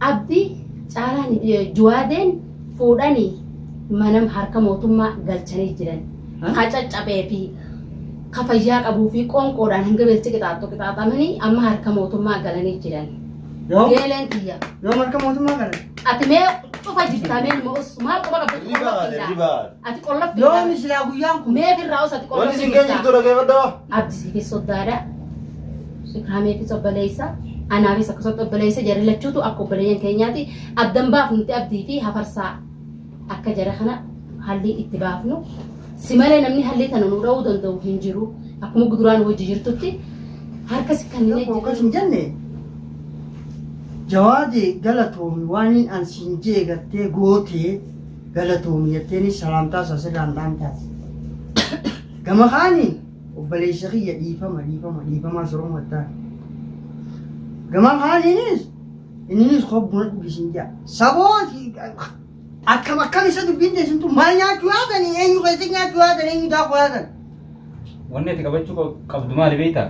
abdi caalaan juwaadeen fuudhanii manam harka mootummaa galchanii jiran qacaccabee fi kafayyaa qabuu fi qoonqoodhaan hanga beelchi qixaaxamanii amma harka mootummaa galanii jiran geeleen tiyya yoo harka mootummaa galan ati mee cufa jirtameen mo'us maal qofa qabdu ati qollafti yoo misilaa guyyaan kun mee firraa os ati qollafti abdi si keessoddaadha ikraamee fi sobbaleessa anaafis akkasuma obboleessa jarri lachuutu akka obboleeyyan keenyaati addan baafnuti abdii fi hafarsaa akka jara kana hallii itti baafnu si malee namni hallii kana nu dha'uu danda'u hin jiru akkuma guduraan hojii jirtutti harkas kanneen akkas hin jenne jawaade galatoomi waan hin ansiin jee gartee gootee galatoomi jetteeni salaamtaa sasirraan dhaamtaas gama kaaniin obboleessa kiyya dhiifama soroma wattaa gama kaaniinis inninis kobbuna dhugisin jaa sabooti akkam isa dubbiin teessintu maal nyaachuu yaadanii eenyu keessatti nyaachuu yaadan eenyu daakuu yaadan wanni ati qabachuu qabdu maali beektaa?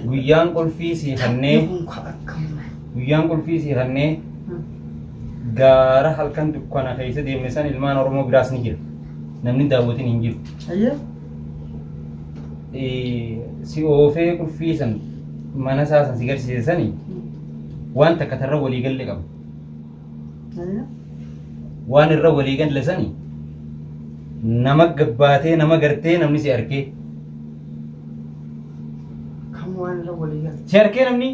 Guyyaan qulfii siifannee gaara halkan dukkana keessa deemne san ilmaan Oromoo biraas ni jira. Namni daawwatiin hin jiru. Si oofee qulfii san mana isaa san si garsiise sanii waan takka tarra waliigalle qabu. Waan irra waliigalle sanii nama gabbaatee nama gartee namni si arkee. Waan irra waliigalle. Si arkee namni?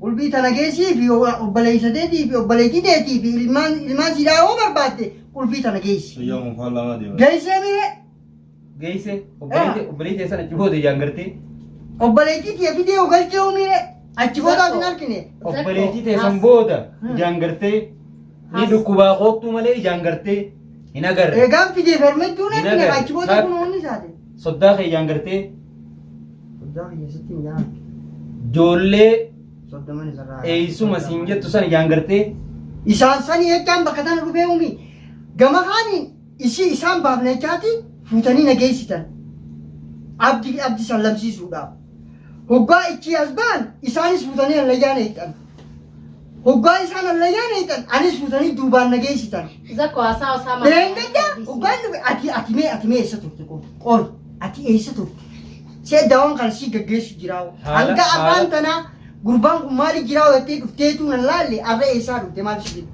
Qulbii tana geessii fi obboleessa deetii fi obboleettii deetii fi ilmaan siidhaa yoo barbaadde qulbii tana geessi. Geessee mire. Geessee obboleettii sana achi booda ijaan gartee. Obboleettii tee fidee galchee mire achi booda hin argine. Obboleettii teessan booda ijaan gartee ni dhukkubaa qooftuu malee ijaan gartee hin agarre. Eegaan fidee fermettuu na argine achi booda kun onni isaate. Soddaa kee ijaan gartee. Soddaa keessatti hin jaan. Ijoollee Soddaman isarraa. eeysuma siin jettu sana ijaan gartee. Isaan sanii jechaan bakka tana dhufee uumi. Gama kaaniin isaan baafnechaati fuutanii nageessitan. Abdi sallamsiisuudhaaf. Hoggaa ichi as ba'an isaanis fuutanii hallayyaan eegdan. Hoggaa isaan hallayyaan eegdan anis fuutanii duubaan nageessitan. Zakko haasaa osaa Beengajjaa hoggaan dhufe ati mee eessa turte qori ati eessa turte. See dawaan kana sii gaggeessu jiraawo. Hanga afaan tanaa gurbaan kun maali jiraawo jettee dhufteetu nan laalle arra eessaa dhufte maal si jedhu.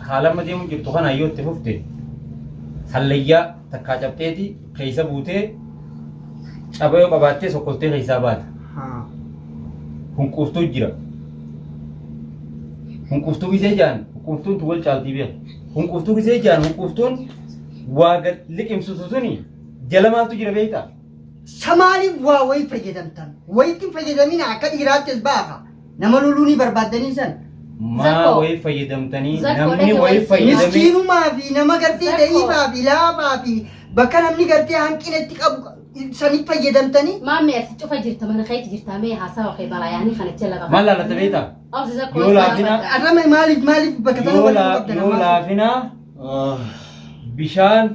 Haala amma deemu jirtu kana yoo itti fufte hallayyaa takkaa cabxeeti keessa buutee caba yoo qabaattee sokkoltee keessaa baata. Hunquuftuu jira. Hunquuftuu gisee jaan hunquuftuun tu wal caaltii beeku. Hunquuftuu gisee jaan hunquuftuun waa liqimsutu suni jala maaltu jira beektaa? Samaaliif waa wayi fayyadamtan. Wayitti fayyadamina akka dhiiraattis baafa. Nama luluunii barbaaddanii san. Maa wayi fayyadamtanii namni wayi fayyadamee. Miskiinumaa fi nama gartee da'iifaa fi laafaa fi bakka namni gartee hanqinatti qabu sanitti fayyadamtanii. Maammi ati cufa jirta mana keetti jirta mee haasaa wakee balayaanii kana jala qaba. Maal laalatta beektaa? Obsi Zakko Yoo laafina. Arrama maaliif bakka tana waliin qabdan Yoo laafina bishaan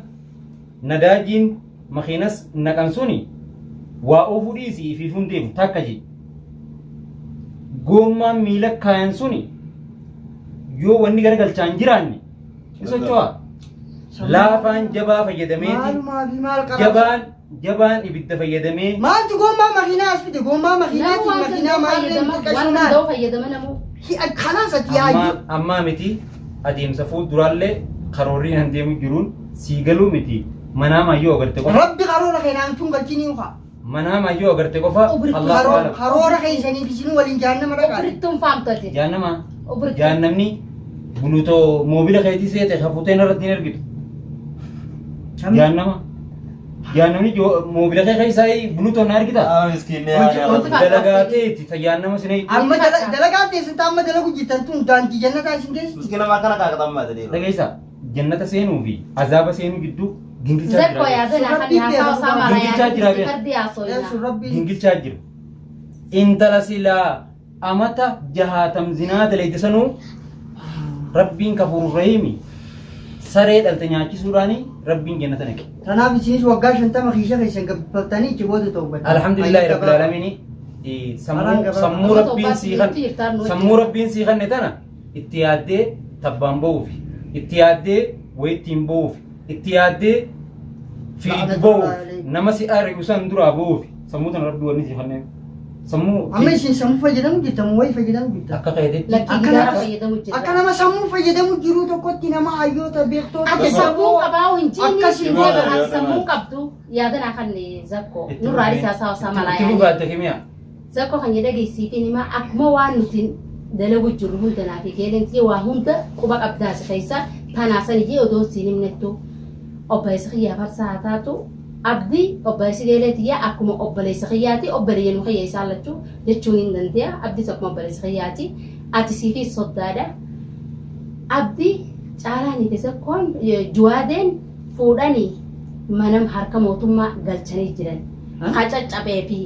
nadaajiin makiinas naqan suni waa oofuu dhiisii fi fundeemu takka je. Gommaan miila kaayan suni yoo wanni garagalchaan jiraanne socho'a. Laafaan jabaa fayyadameeti. Jabaan ibidda fayyadamee. Maaltu gommaa makiinaa as fide gommaa makiinaati makiinaa maalirree waan da'oo fayyadama namu. Kanaas ati yaayyu. Ammaa miti adeemsa fuulduraallee karoorri hin deemu jiruun sii galuu miti. Manaamaa yoo agarte qofa. Rabbi karoora keenaan tun galchinii ufa. Manaamaa yoo agarte qofa. Karoora keessanii bisinuu waliin jaannama dhaqaa. Obrittuun faamtati. Jaannama. Jaannamni bulutoo moobila keetii seete hafuuteen irratti hin argitu. Jaannama. Jaannamni moobila kee keessaa bulutoon na argita. Dalagaateeti jaannama sinee. Amma dalagaatee sinta amma dalagu jirtan tun daandii jannataa isin geessu. Dhageessa jannata seenuu fi azaaba seenuu gidduu gingilchaa Zakko yaadana kan haasaa osaa gingilchaa jira. Intala silaa amata jahaatam zinaa dalayte sanuu rabbiin kafuuru rahimi saree dhalte nyaachisuudhaani rabbiin jannata naqe. Kanaaf isinis waggaa 50 kiisha keessan gabbatanii itti booda ta'u badda. Alhamdulillahi rabbil alamin sammuu rabbiin sii kanne tana itti yaaddee tabbaan ba'uuf itti yaaddee wayittiin ba'uuf itti yaaddee fiigu ba'uuf nama si ari'u san duraa ba'uuf sammuu tana rabbi wanni si fanneen sammuu amma isin sammuu fayyadamu jirtamu wayi fayyadamu jirta akka qayyadee Lakkii gidaara fayyadamu jira. akka nama sammuu fayyadamu jiru tokkotti nama hayyoota beektoota Ati sammuu qabaa hin jiini Akkas siin maala jedhan yaadana. sammuu qabdu yaadanaa kan zakko nurraalis haasaa haasaa malaa itti yaani. fufaatte kimiyaa Zakko kan jedha geessiifin himaa akkuma waan nuti dalagu jirru hundanaa fi geelentii waa hunda quba qabdaas keessa tanaasan ijee odoo siin himnettu obboleessa kiyyaa farsaa haa taatu abdii obboleessi geeleetiyyaa akkuma obboleessa kiyyaati obboleeyyan kiyya isaa lachuu jechuun hin dandeenya abdiis akkuma obboleessa kiyyaati ati siifii soddaadha abdii caalaa ni zakkoon juwaadeen fuudhanii mana harka mootummaa galchanii jiran ka caccabee fi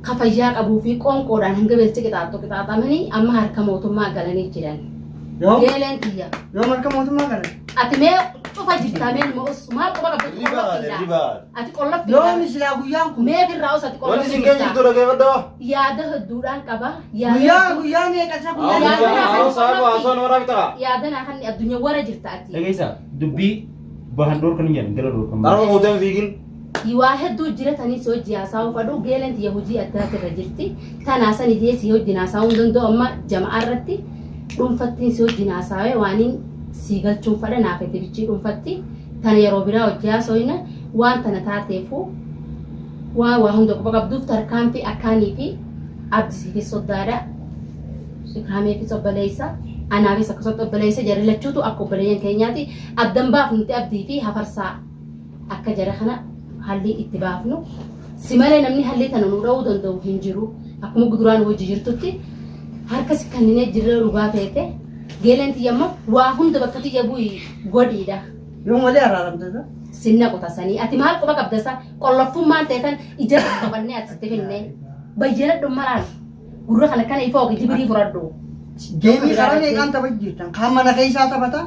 ka fayyaa qabuu fi qoonqoodhaan hanga beelchi qixaaxamanii amma harka mootummaa galanii jiran yoo geeleen tiyya yoo marka mootummaa kana ati mee cufa jirtaa mee nima os maal quba qabdu Ribaadha, ribaadha. ati qollaf yoo misilaa guyyaan kun mee firraa os ati Wanti qollaf isin keenya jirtu dhaggeeffadhaa. yaada hedduudhaan qaba guyyaa meeqasa Haasawaan waraab ta'a. yaadanaa kan addunyaa wara jirta ati dhageessaa dubbii bahan dhoorkan hin jedhan gala dhoorkan Harma mooteen fiigin. waa hedduu jiratanii si hojii haasa'uu fadhu geelen tiyya hojii addaati irra jirti tanaasan ijee si hojii haasa'uu hin danda'u amma jama'aa irratti dhuunfattiin si hojii haasa'ee waaniin si galchuun fadha naaf itti bichii dhuunfatti tana yeroo biraa hojii haasa'ina waan tana taateefu waan waa hunda quba qabduuf tarkaanfii akkaanii fi abdisiifis soddaadha ikraameefis obboleessa anaafis akkasumatti obboleessa jarri lachuutu akka obboleeyyan keenyaati addan baafnu nuti abdii fi hafarsaa akka jara kana halli itti baafnu si malee namni halli tana nu dha'uu danda'u hin jiru akkuma guduraan hojii jirtutti harkasi kanneen jirre dhugaa feete geeleen tiyyamma waa hunda bakka tiyya bu'i godhiidha yoo malee araaramtata sinna qotasanii ati maal quba qabdasa qolloftummaan ta'etan ija qabannee asitti finne bayyana malaan gurra kana kana ifa ogi jibirii furadhu geemii karaa meeqaan taphatu jirtan kaan mana keessaa taphata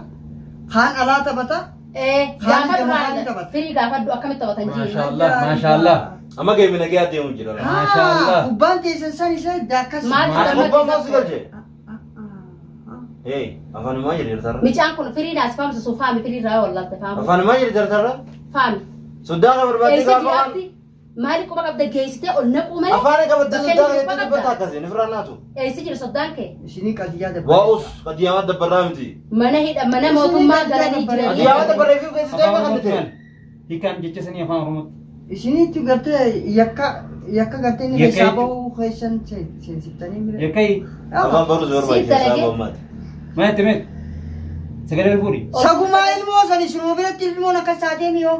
kaan alaa taphata gaafa Kaan duraan taphata. firii gaafadhu akkamitti taphatan jiru maashaallah maashaallah Amma geemi nagee adeemu jira. Maashaallah. kubbaan teessan san isa daakkas Maal Abbaan maal si galchee? Afaanumaa jedhe jartarra. Michaan kun firii naas faamsa sun faami firii irraa wallatte faamu Afaanumaa jedhe jartarra. faami Soddaana barbaadde eessa gaafa jiraatti maali quba qabda geessitee ol naquu malee afaan qabatte Bakkeen soddaana quba jettee qabda. dubbata akkasii ni firaan naatu. eessi jira soddaan kee isinii qadiyyaa dabala Waa'us qadiyyaawwan dabbarraa miti. mana hidha mana mootummaa galanii Qadiyyaawwan jiran dabbarree fi keessatti afaan eebbifamte. oromootiin hiikaan jecha sanii afaan oromootti isiniitti gartee yakka gartee inni Yakka keessaa jechuun- bahuu keessan seensiftanii mire yakkai Afaan baruus barbaachisaa dalagee. saabammaati. maa itti mee sagalee fuudhi sagumaa ilmoo san isinuma biratti ilmoon akkas taatee miyoo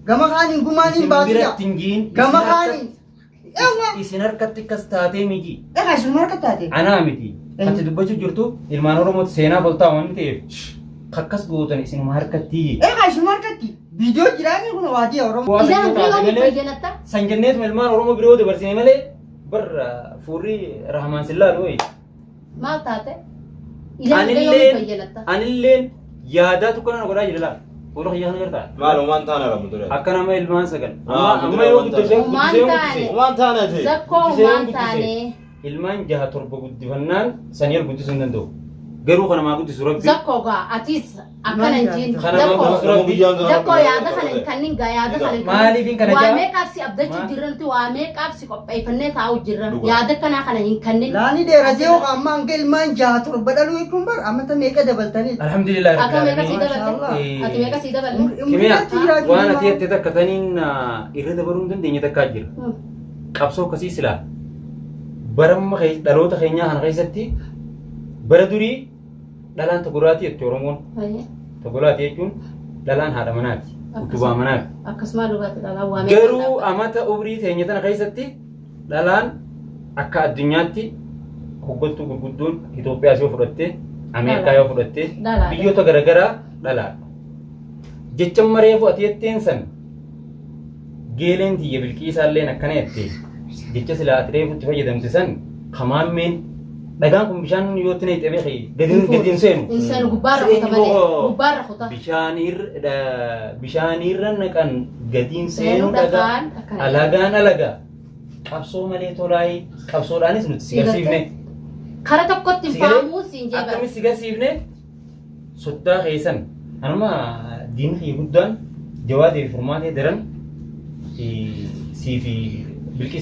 gama kaaniin gumaaniin isin baasiya biratti hin giin gama kaaniin isin harkatti akkas taatee miti egaa isinuma harka taate anaa miti ati dubbachuu jirtu ilmaan oromooti seenaa boltaa waan ta'eef akkas gootan isinuma harkatti egaa isinuma harkatti viidiyoo jiraanii kun waadii oromoo ilaa hanga yoo bayyanatta san jenneetuma ilmaan oromoo biroo dabarsine malee bar fuurri rahmaan sillaa wayi maal taate ilaa hanga yoo bayyanatta anilleen yaadaa tokko na godhaa jira laa fuula kiyyaa kana jirtaa Maalumaan taana rabu ture. akka nama ilmaan sagal Ah, amma yoo guddisee Ilmaan guddisee taane. guddisee Waan taanate. zakkoo Guddisee waan guddisee. taane ilmaan jaha torba guddifannaan sanii ol guddisuu hin danda'u garuu kana maa guddisu rabbi zakkoo gaa atis akkana hin jiin Kana maa zakkoo guddisu rabbi zakkoo yaada kana hin kannin gaa yaada kana hin Maaliif hin kana waa jaa? meeqaaf si abdachuu Ma- jirra nuti waa meeqaaf si qopheeffannee taa'u jirra Dhugaa. yaada kanaa kana hin kannin laani dheeratee hoo amma hanga ilmaan jaha torba dhaluu jechuun bar ammata meeqa dabaltanii alhamdulillah akka meeqa sii Mashallah. dabalte ati meeqa sii dabalte umriitti jiraachuu waan ati jira. jettee takka taniin irra dabaluu hin dandeenye takkaa jira qabsoo akkasii silaa baramma dhaloota keenyaa kana keessatti bara durii dhalaan togolaati jette oromoon togolaati jechuun dhalaan haadha manaati utubaa manaati akkasuma dhugaatti dhalaa waa meeqa garuu amata umrii teenya tana keessatti dhalaan akka addunyaatti hoggantuu gurguddoon Itoophiyaas yoo fudhatte Ameerikaa yoo fudhatte Dhalaadha. biyyoota garaagaraa dhalaadha. Jecha maree ati jetteen san geeleen tiyya bilqiisaalleen akkana jettee jecha silaa ati reefutti fayyadamte san kamaammeen dhagaan kun bishaan yoo itti naqxee beekee gadiin seenu. insaanu gubbaarra kuta malee gubbaarra kuta Bishaanirra naqan gadiin seenu Seenuu dhagaa dhagaan akkana. alagaan alagaa qabsoo malee tolaayee qabsoodhaanis nuti si garsiifne Kara tokkotti hin faamuu siin jee Akkamis si garsiifne soddaa keessan. Anuma diin kiyya guddaan jawaadee fi furmaatee daran sii fi bilqis.